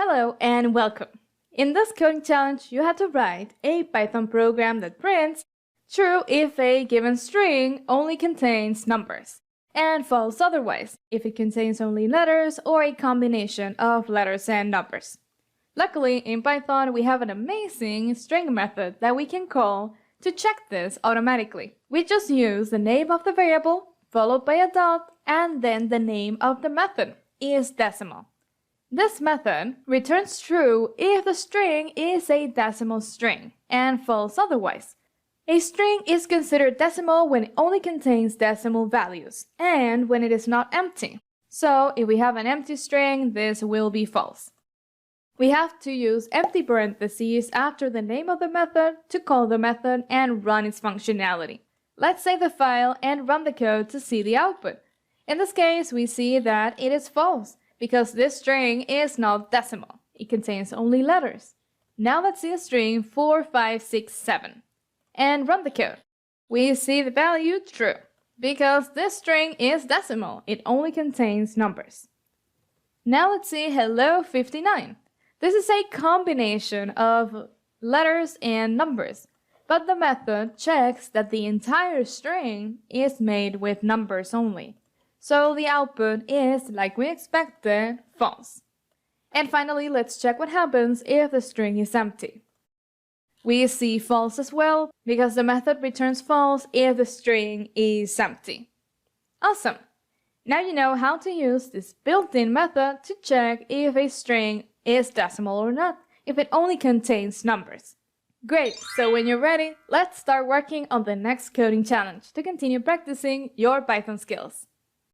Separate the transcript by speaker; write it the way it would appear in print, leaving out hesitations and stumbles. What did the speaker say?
Speaker 1: Hello and welcome! In this coding challenge, you have to write a Python program that prints true if a given string only contains numbers, and false otherwise if it contains only letters or a combination of letters and numbers. Luckily, in Python, we have an amazing string method that we can call to check this automatically. We just use the name of the variable, followed by a dot, and then the name of the method is decimal. This method returns true if the string is a decimal string, and false otherwise. A string is considered decimal when it only contains decimal values, and when it is not empty. So if we have an empty string, this will be false. We have to use empty parentheses after the name of the method to call the method and run its functionality. Let's save the file and run the code to see the output. In this case, we see that it is false, because this string is not decimal. It contains only letters. Now let's see a string 4, 5, 6, 7 and run the code. We see the value true, because this string is decimal. It only contains numbers. Now let's see hello 59. This is a combination of letters and numbers, but the method checks that the entire string is made with numbers only. So the output is, like we expected, false. And finally, let's check what happens if the string is empty. We see false as well, because the method returns false if the string is empty. Awesome! Now you know how to use this built-in method to check if a string is decimal or not, if it only contains numbers. Great! So when you're ready, let's start working on the next coding challenge to continue practicing your Python skills.